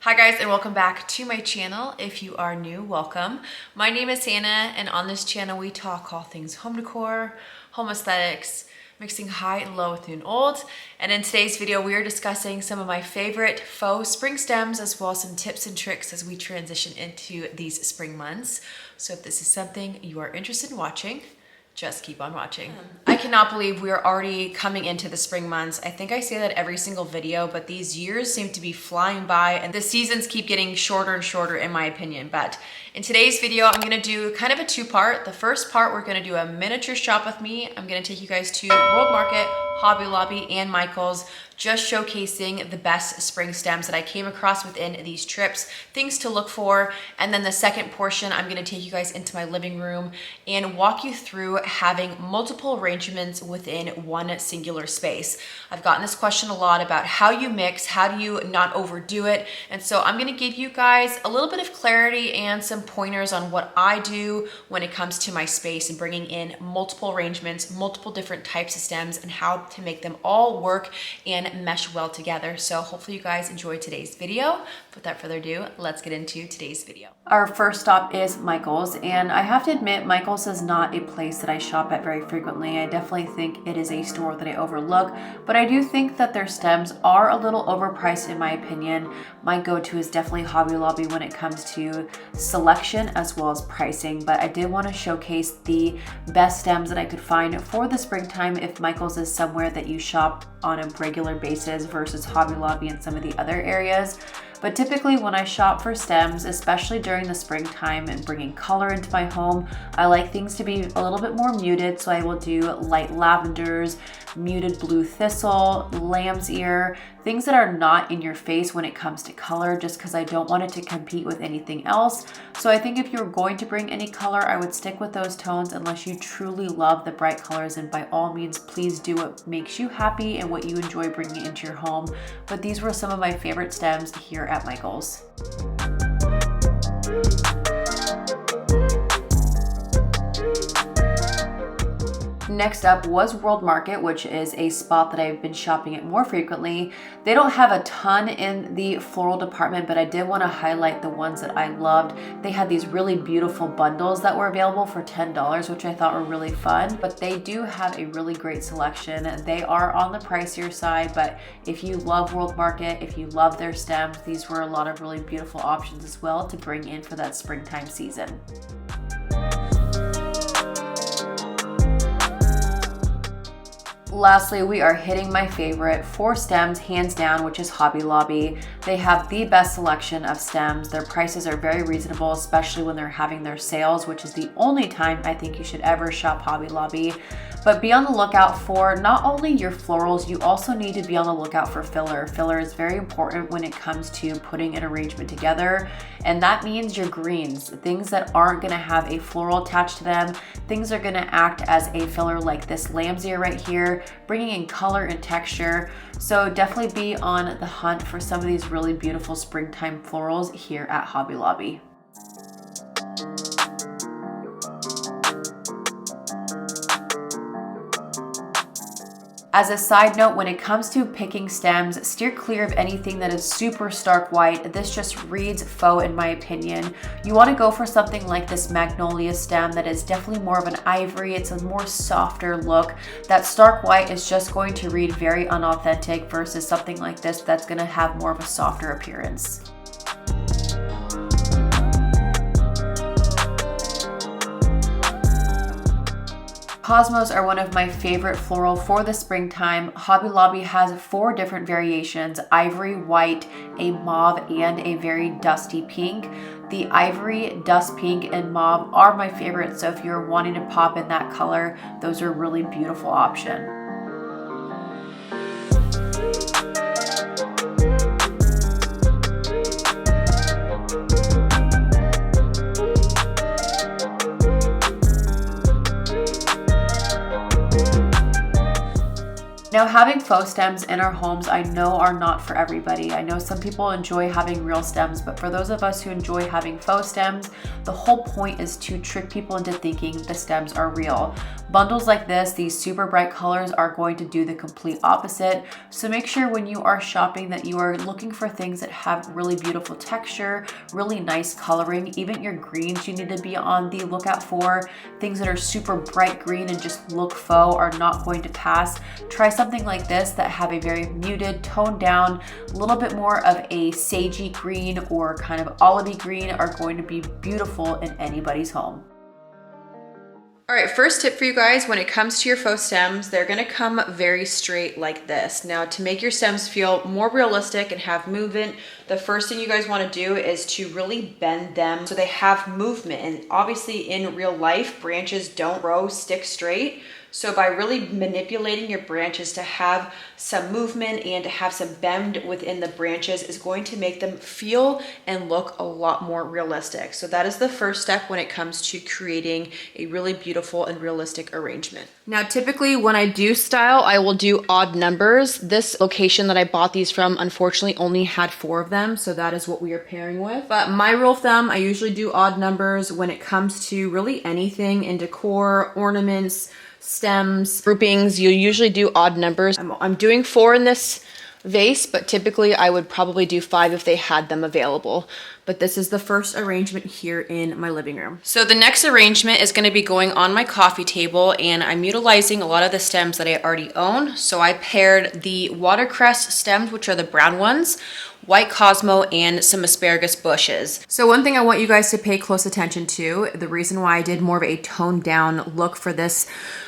Hi guys, and welcome back to my channel. If you are new, welcome. My name is Hannah, and on this channel we talk all things home decor, home aesthetics, mixing high and low with new and old. And in today's video, we are discussing some of my favorite faux spring stems, as well as some tips and tricks as we transition into these spring months. So if this is something you are interested in watching, just keep on watching. I cannot believe we are already coming into the spring months. I think I say that every single video, but these years seem to be flying by and the seasons keep getting shorter and shorter in my opinion. But in today's video, I'm gonna do kind of a two-part. The first part, we're gonna do a miniature shop with me. I'm gonna take you guys to World Market, Hobby Lobby, and Michael's, just showcasing the best spring stems that I came across within these trips, things to look for. And then the second portion, I'm gonna take you guys into my living room and walk you through having multiple arrangements within one singular space. I've gotten this question a lot about how you mix, how do you not overdo it? And so I'm gonna give you guys a little bit of clarity and some pointers on what I do when it comes to my space and bringing in multiple arrangements, multiple different types of stems, and how to make them all work and mesh well together. So hopefully you guys enjoyed today's video. Without further ado, let's get into today's video. Our first stop is Michael's, and I have to admit, Michael's is not a place that I shop at very frequently. I definitely think it is a store that I overlook, but I do think that their stems are a little overpriced in my opinion. My go-to is definitely Hobby Lobby when it comes to selection as well as pricing, but I did want to showcase the best stems that I could find for the springtime if Michael's is somewhere that you shop on a regular basis versus Hobby Lobby and some of the other areas. But typically when I shop for stems, especially during the springtime and bringing color into my home, I like things to be a little bit more muted. So I will do light lavenders, muted blue thistle, lamb's ear, things that are not in your face when it comes to color, just because I don't want it to compete with anything else. So I think if you're going to bring any color, I would stick with those tones unless you truly love the bright colors. And by all means, please do what makes you happy and what you enjoy bringing into your home. But these were some of my favorite stems here at Michael's. Next up was World Market, which is a spot that I've been shopping at more frequently. They don't have a ton in the floral department, but I did want to highlight the ones that I loved. They had these really beautiful bundles that were available for $10, which I thought were really fun, but they do have a really great selection. They are on the pricier side, but if you love World Market, if you love their stems, these were a lot of really beautiful options as well to bring in for that springtime season. Lastly, we are hitting my favorite for stems, hands down, which is Hobby Lobby. They have the best selection of stems. Their prices are very reasonable, especially when they're having their sales, which is the only time I think you should ever shop Hobby Lobby. But be on the lookout for not only your florals, you also need to be on the lookout for filler. Filler is very important when it comes to putting an arrangement together. And that means your greens, things that aren't gonna have a floral attached to them. Things are gonna act as a filler like this lamb's ear right here, bringing in color and texture. So definitely be on the hunt for some of these really beautiful springtime florals here at Hobby Lobby. As a side note, when it comes to picking stems, steer clear of anything that is super stark white. This just reads faux in my opinion. You want to go for something like this magnolia stem that is definitely more of an ivory. It's a more softer look. That stark white is just going to read very unauthentic versus something like this that's going to have more of a softer appearance. Cosmos are one of my favorite floral for the springtime. Hobby Lobby has 4 different variations: ivory, white, a mauve, and a very dusty pink. The ivory, dust pink, and mauve are my favorites, so if you're wanting to pop in that color, those are a really beautiful option. Now, having faux stems in our homes, I know are not for everybody. I know some people enjoy having real stems, but for those of us who enjoy having faux stems, the whole point is to trick people into thinking the stems are real. Bundles like this, these super bright colors, are going to do the complete opposite. So make sure when you are shopping that you are looking for things that have really beautiful texture, really nice coloring. Even your greens you need to be on the lookout for. Things that are super bright green and just look faux are not going to pass. Try something like this that have a very muted, toned down, a little bit more of a sagey green or kind of olivey green are going to be beautiful in anybody's home. All right, first tip for you guys, when it comes to your faux stems, they're gonna come very straight like this. Now, to make your stems feel more realistic and have movement, the first thing you guys wanna do is to really bend them so they have movement. And obviously in real life, branches don't grow stick straight. So by really manipulating your branches to have some movement and to have some bend within the branches is going to make them feel and look a lot more realistic. So that is the first step when it comes to creating a really beautiful and realistic arrangement. Now, typically when I do style, I will do odd numbers. This location that I bought these from, unfortunately, only had 4 of them. So that is what we are pairing with. But my rule of thumb, I usually do odd numbers when it comes to really anything in decor, ornaments, stems, groupings. You usually do odd numbers. I'm doing 4 in this vase, but typically I would probably do 5 if they had them available. But this is the first arrangement here in my living room. So the next arrangement is gonna be going on my coffee table, and I'm utilizing a lot of the stems that I already own. So I paired the watercress stems, which are the brown ones, white cosmo, and some asparagus bushes. So one thing I want you guys to pay close attention to, the reason why I did more of a toned down look for this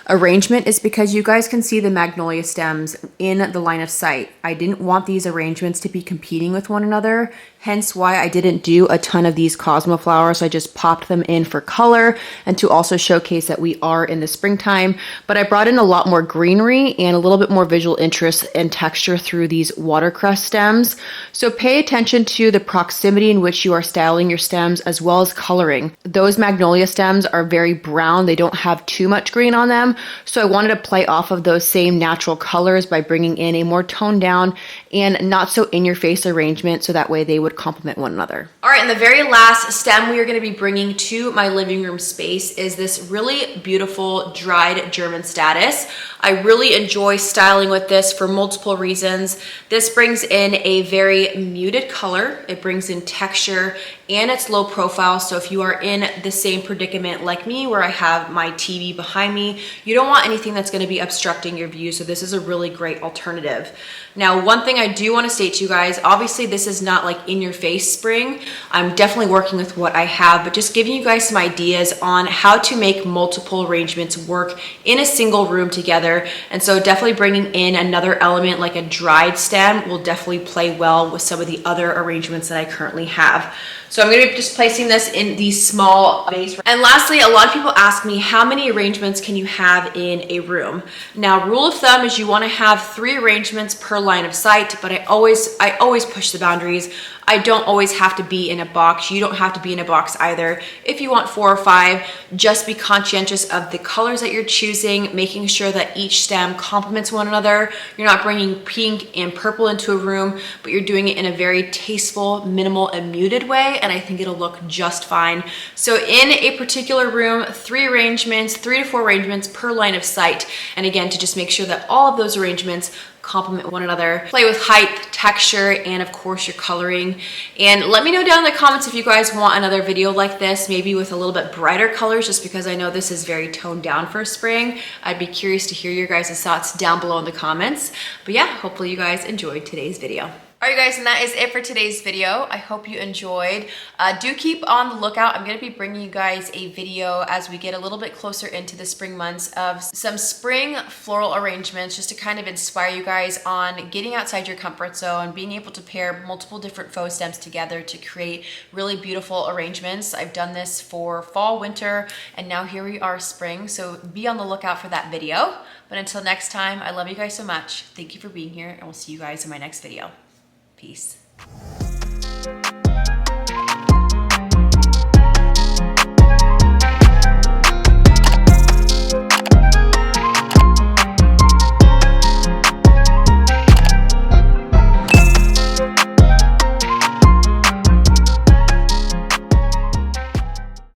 arrangement is because you guys can see the magnolia stems in the line of sight. I didn't want these arrangements to be competing with one another, hence why I didn't do a ton of these cosmo flowers. I just popped them in for color and to also showcase that we are in the springtime. But I brought in a lot more greenery and a little bit more visual interest and texture through these watercress stems. So pay attention to the proximity in which you are styling your stems as well as coloring. Those magnolia stems are very brown. They don't have too much green on them. So I wanted to play off of those same natural colors by bringing in a more toned down and not so in your face arrangement, so that way they would complement one another. All right, and the very last stem we are going to be bringing to my living room space is this really beautiful dried German statice. I really enjoy styling with this for multiple reasons. This brings in a very muted color. It brings in texture and it's low profile. So if you are in the same predicament like me where I have my TV behind me, you don't want anything that's going to be obstructing your view. So this is a really great alternative. Now, one thing I do want to state to you guys, obviously this is not like in your face spring. I'm definitely working with what I have, but just giving you guys some ideas on how to make multiple arrangements work in a single room together. And so definitely bringing in another element like a dried stem will definitely play well with some of the other arrangements that I currently have. So I'm going to be just placing this in the small vase. And lastly, a lot of people ask me, how many arrangements can you have in a room? Now, rule of thumb is you want to have 3 arrangements per line of sight, but I always push the boundaries. I don't always have to be in a box. You don't have to be in a box either. If you want 4 or 5, just be conscientious of the colors that you're choosing, making sure that each stem complements one another. You're not bringing pink and purple into a room, but you're doing it in a very tasteful, minimal, and muted way, and I think it'll look just fine. So in a particular room, 3 arrangements, 3 to 4 arrangements per line of sight. And again, to just make sure that all of those arrangements complement one another. Play with height, texture, and of course your coloring. And let me know down in the comments if you guys want another video like this, maybe with a little bit brighter colors, just because I know this is very toned down for spring. I'd be curious to hear your guys' thoughts down below in the comments. But yeah, hopefully you guys enjoyed today's video. All right, guys, and that is it for today's video. I hope you enjoyed. Do keep on the lookout. I'm gonna be bringing you guys a video as we get a little bit closer into the spring months of some spring floral arrangements, just to kind of inspire you guys on getting outside your comfort zone, being able to pair multiple different faux stems together to create really beautiful arrangements. I've done this for fall, winter, and now here we are spring. So be on the lookout for that video. But until next time, I love you guys so much. Thank you for being here, and we'll see you guys in my next video. Peace.